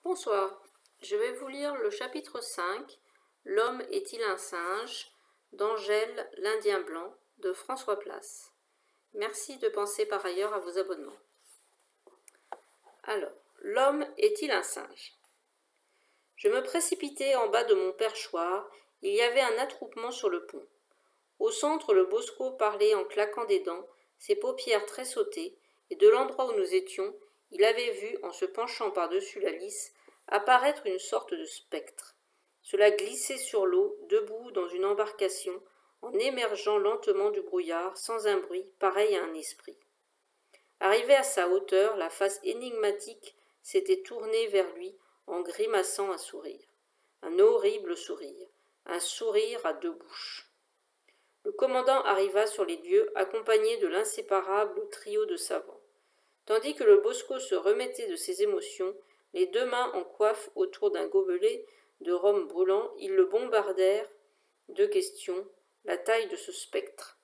Bonsoir, je vais vous lire le chapitre 5, L'homme est-il un singe d'Angèle l'Indien blanc de François Place. Merci de penser par ailleurs à vos abonnements. Alors, l'homme est-il un singe? Je me précipitai en bas de mon perchoir, il y avait un attroupement sur le pont. Au centre, le Bosco parlait en claquant des dents, ses paupières tressautées, et de l'endroit où nous étions, il avait vu, en se penchant par-dessus la lisse, apparaître une sorte de spectre. Cela glissait sur l'eau, debout dans une embarcation, en émergeant lentement du brouillard, sans un bruit, pareil à un esprit. Arrivé à sa hauteur, la face énigmatique s'était tournée vers lui en grimaçant un sourire. Un horrible sourire, un sourire à deux bouches. Le commandant arriva sur les lieux, accompagné de l'inséparable trio de savants. Tandis que le Bosco se remettait de ses émotions, les deux mains en coiffe autour d'un gobelet de rhum brûlant, ils le bombardèrent de questions, la taille de ce spectre.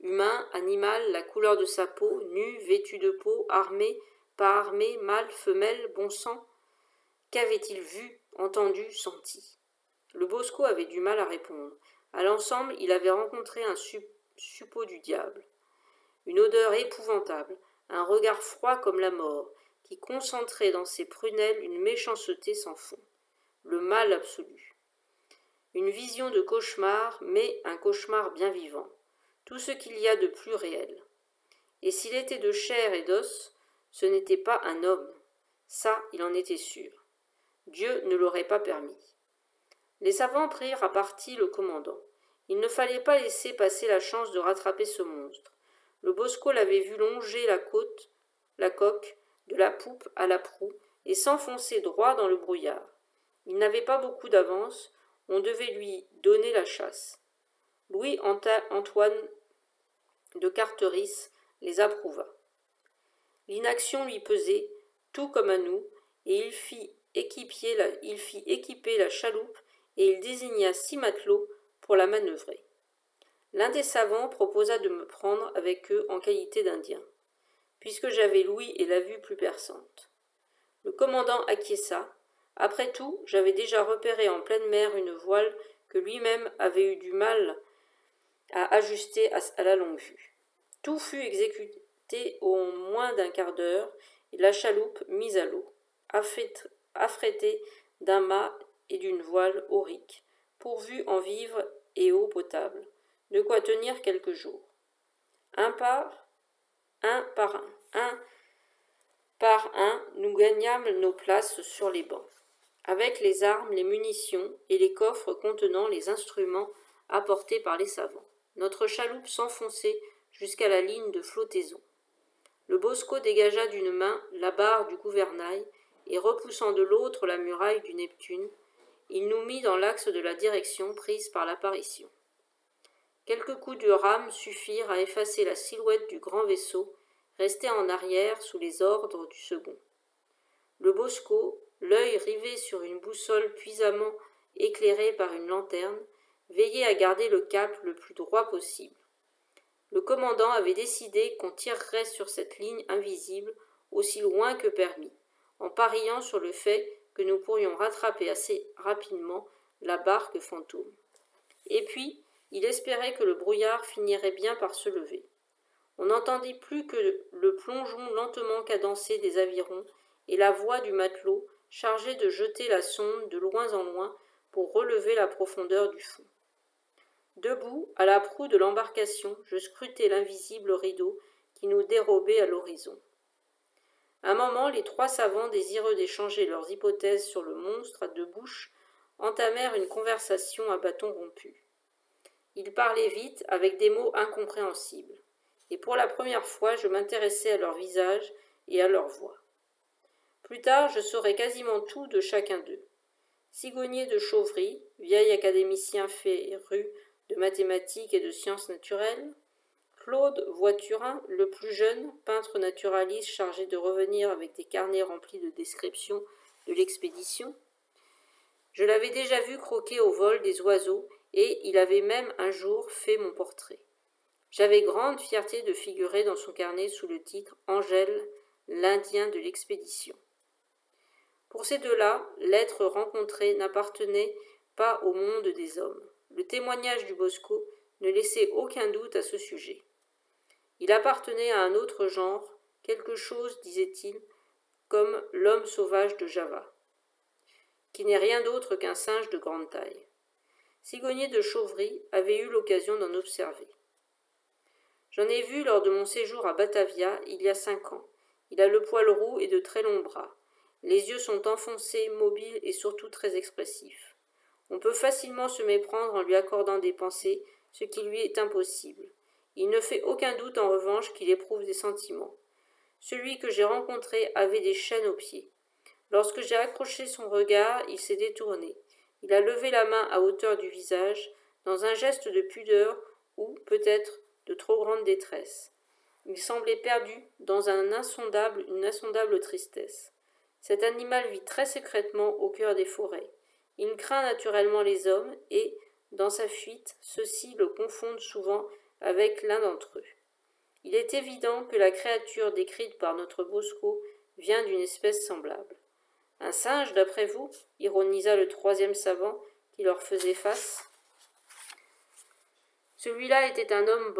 Humain, animal, la couleur de sa peau, nu, vêtu de peau, armé, pas armé, mâle, femelle, bon sang. Qu'avait-il vu, entendu, senti? Le Bosco avait du mal à répondre. À l'ensemble, il avait rencontré un suppôt du diable. Une odeur épouvantable, un regard froid comme la mort, qui concentrait dans ses prunelles une méchanceté sans fond. Le mal absolu. Une vision de cauchemar, mais un cauchemar bien vivant. Tout ce qu'il y a de plus réel. Et s'il était de chair et d'os, ce n'était pas un homme. Ça, il en était sûr. Dieu ne l'aurait pas permis. Les savants prirent à partie le commandant. Il ne fallait pas laisser passer la chance de rattraper ce monstre. Le Bosco l'avait vu longer la coque, de la poupe à la proue, et s'enfoncer droit dans le brouillard. Il n'avait pas beaucoup d'avance, on devait lui donner la chasse. Louis-Antoine de Carteris les approuva. L'inaction lui pesait, tout comme à nous, et il fit équiper la chaloupe et il désigna 6 matelots pour la manœuvrer. L'un des savants proposa de me prendre avec eux en qualité d'Indien, puisque j'avais l'ouïe et la vue plus perçantes. Le commandant acquiesça. Après tout, j'avais déjà repéré en pleine mer une voile que lui-même avait eu du mal à ajuster à la longue vue. Tout fut exécuté au moins d'un quart d'heure, et la chaloupe mise à l'eau, affrétée d'un mât et d'une voile aurique, pourvue en vivres et eau potable, de quoi tenir quelques jours. Un par un, nous gagnâmes nos places sur les bancs, avec les armes, les munitions et les coffres contenant les instruments apportés par les savants. Notre chaloupe s'enfonçait jusqu'à la ligne de flottaison. Le Bosco dégagea d'une main la barre du gouvernail et repoussant de l'autre la muraille du Neptune, il nous mit dans l'axe de la direction prise par l'apparition. Quelques coups de rame suffirent à effacer la silhouette du grand vaisseau, resté en arrière sous les ordres du second. Le Bosco, l'œil rivé sur une boussole puissamment éclairée par une lanterne, veillait à garder le cap le plus droit possible. Le commandant avait décidé qu'on tirerait sur cette ligne invisible aussi loin que permis, en pariant sur le fait que nous pourrions rattraper assez rapidement la barque fantôme. Et puis, il espérait que le brouillard finirait bien par se lever. On n'entendit plus que le plongeon lentement cadencé des avirons et la voix du matelot chargé de jeter la sonde de loin en loin pour relever la profondeur du fond. Debout, à la proue de l'embarcation, je scrutais l'invisible rideau qui nous dérobait à l'horizon. Un moment, les 3 savants, désireux d'échanger leurs hypothèses sur le monstre à 2 bouches, entamèrent une conversation à bâton rompu. Ils parlaient vite, avec des mots incompréhensibles, et pour la première fois, je m'intéressais à leur visage et à leur voix. Plus tard, je saurais quasiment tout de chacun d'eux. Sigonnier de Chauvry, vieil académicien féru de mathématiques et de sciences naturelles, Claude Voiturin, le plus jeune, peintre naturaliste chargé de revenir avec des carnets remplis de descriptions de l'expédition. Je l'avais déjà vu croquer au vol des oiseaux et il avait même un jour fait mon portrait. J'avais grande fierté de figurer dans son carnet sous le titre « Angèle, l'Indien de l'expédition ». Pour ces deux-là, l'être rencontré n'appartenait pas au monde des hommes. Le témoignage du Bosco ne laissait aucun doute à ce sujet. Il appartenait à un autre genre, quelque chose, disait-il, comme l'homme sauvage de Java, qui n'est rien d'autre qu'un singe de grande taille. Sigonier de Chauvry avait eu l'occasion d'en observer. J'en ai vu lors de mon séjour à Batavia il y a 5 ans. Il a le poil roux et de très longs bras. Les yeux sont enfoncés, mobiles et surtout très expressifs. On peut facilement se méprendre en lui accordant des pensées, ce qui lui est impossible. Il ne fait aucun doute en revanche qu'il éprouve des sentiments. Celui que j'ai rencontré avait des chaînes aux pieds. Lorsque j'ai accroché son regard, il s'est détourné. Il a levé la main à hauteur du visage, dans un geste de pudeur ou, peut-être, de trop grande détresse. Il semblait perdu dans une insondable tristesse. Cet animal vit très secrètement au cœur des forêts. Il craint naturellement les hommes et, dans sa fuite, ceux-ci le confondent souvent avec l'un d'entre eux. Il est évident que la créature décrite par notre Bosco vient d'une espèce semblable. Un singe, d'après vous, ironisa le troisième savant qui leur faisait face. Celui-là était un homme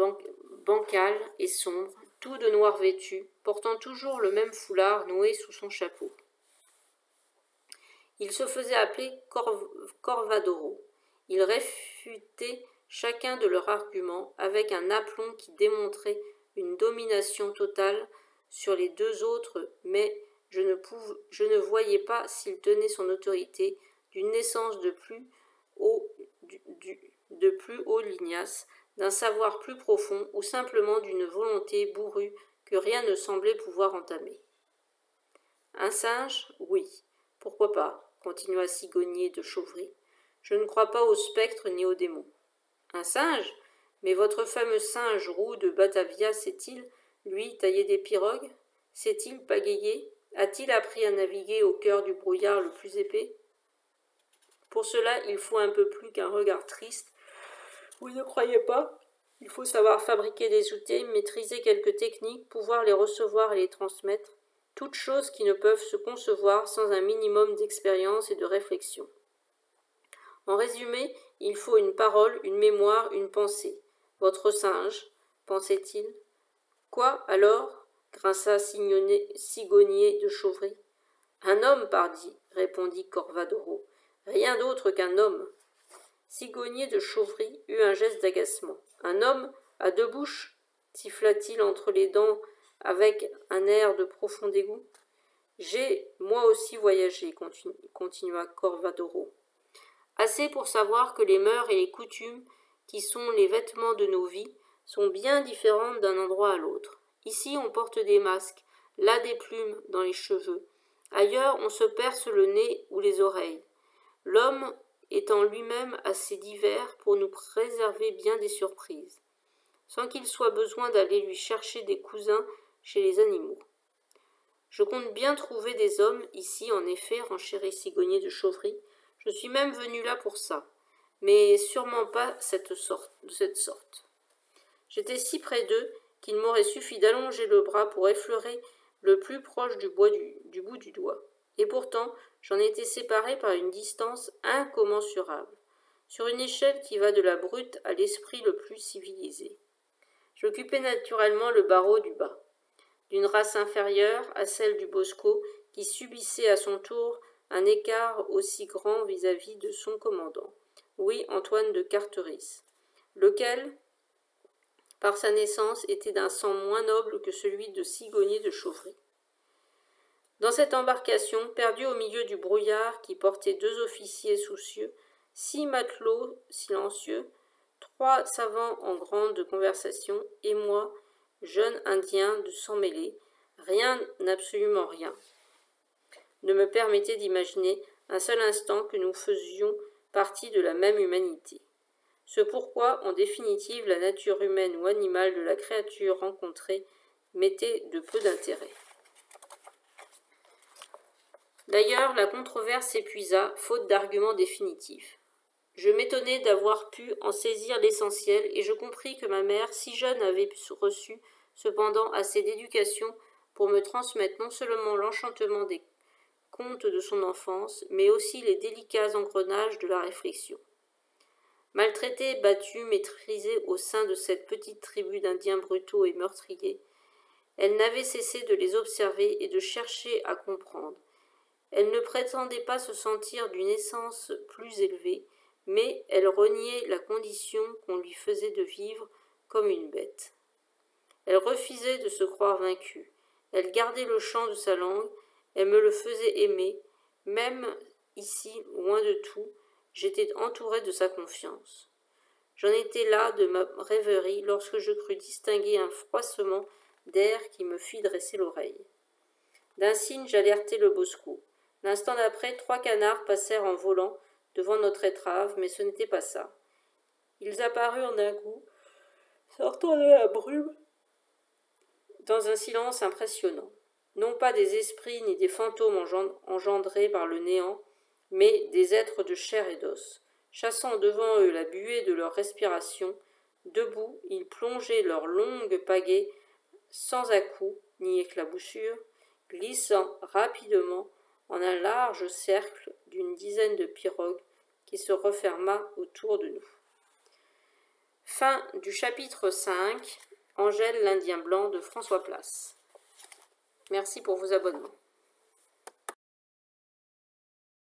bancal et sombre, tout de noir vêtu, portant toujours le même foulard noué sous son chapeau. Il se faisait appeler Corvadoro. Il réfutait chacun de leurs arguments avec un aplomb qui démontrait une domination totale sur les deux autres, mais je ne voyais pas s'il tenait son autorité d'une naissance de plus haut lignasse, d'un savoir plus profond ou simplement d'une volonté bourrue que rien ne semblait pouvoir entamer. Un singe, oui, pourquoi pas, continua Sigonier de Chauvry. Je ne crois pas aux spectres ni aux démons. Un singe? Mais votre fameux singe roux de Batavia sait-il, lui, tailler des pirogues? Sait-il pagayer? A-t-il appris à naviguer au cœur du brouillard le plus épais? Pour cela, il faut un peu plus qu'un regard triste. Vous ne croyez pas? Il faut savoir fabriquer des outils, maîtriser quelques techniques, pouvoir les recevoir et les transmettre, toutes choses qui ne peuvent se concevoir sans un minimum d'expérience et de réflexion. En résumé, il faut une parole, une mémoire, une pensée. Votre singe, pensait-il. Quoi, alors? Grinça Sigonier de Chauvry. Un homme, pardi, répondit Corvadoro. Rien d'autre qu'un homme. Sigonier de Chauvry eut un geste d'agacement. Un homme à deux bouches, siffla-t-il entre les dents avec un air de profond dégoût. J'ai, moi aussi, voyagé, continua Corvadoro. Assez pour savoir que les mœurs et les coutumes, qui sont les vêtements de nos vies, sont bien différentes d'un endroit à l'autre. Ici, on porte des masques, là des plumes dans les cheveux. Ailleurs, on se perce le nez ou les oreilles. L'homme est en lui-même assez divers pour nous préserver bien des surprises, sans qu'il soit besoin d'aller lui chercher des cousins chez les animaux. Je compte bien trouver des hommes ici, en effet, renchérit Sigonier de Chauvry. Je suis même venu là pour ça, mais sûrement pas de cette sorte. J'étais si près d'eux qu'il m'aurait suffi d'allonger le bras pour effleurer le plus proche du bout du doigt. Et pourtant, j'en étais séparé par une distance incommensurable, sur une échelle qui va de la brute à l'esprit le plus civilisé. J'occupais naturellement le barreau du bas, d'une race inférieure à celle du Bosco, qui subissait à son tour un écart aussi grand vis-à-vis de son commandant, oui, Antoine de Carteris, lequel, par sa naissance, était d'un sang moins noble que celui de Sigonier de Chauvry. Dans cette embarcation, perdue au milieu du brouillard qui portait 2 officiers soucieux, 6 matelots silencieux, 3 savants en grande conversation, et moi, jeune indien de sang mêlé, rien, absolument rien, ne me permettait d'imaginer un seul instant que nous faisions partie de la même humanité. Ce pourquoi, en définitive, la nature humaine ou animale de la créature rencontrée m'était de peu d'intérêt. D'ailleurs, la controverse s'épuisa, faute d'arguments définitifs. Je m'étonnai d'avoir pu en saisir l'essentiel, et je compris que ma mère, si jeune, avait reçu cependant assez d'éducation pour me transmettre non seulement l'enchantement des contes de son enfance, mais aussi les délicats engrenages de la réflexion. Maltraitée, battue, maîtrisée au sein de cette petite tribu d'indiens brutaux et meurtriers, elle n'avait cessé de les observer et de chercher à comprendre. Elle ne prétendait pas se sentir d'une essence plus élevée, mais elle reniait la condition qu'on lui faisait de vivre comme une bête. Elle refusait de se croire vaincue. Elle gardait le chant de sa langue, elle me le faisait aimer, même ici, loin de tout, j'étais entourée de sa confiance. J'en étais là de ma rêverie lorsque je crus distinguer un froissement d'air qui me fit dresser l'oreille. D'un signe, j'alertai le bosco. L'instant d'après, 3 canards passèrent en volant devant notre étrave, mais ce n'était pas ça. Ils apparurent d'un coup, sortant de la brume, dans un silence impressionnant. Non pas des esprits ni des fantômes engendrés par le néant, mais des êtres de chair et d'os. Chassant devant eux la buée de leur respiration, debout, ils plongeaient leurs longues pagaies sans à-coups ni éclaboussures, glissant rapidement en un large cercle d'une dizaine de pirogues qui se referma autour de nous. Fin du chapitre 5. Angèle l'Indien blanc de François Place. Merci pour vos abonnements.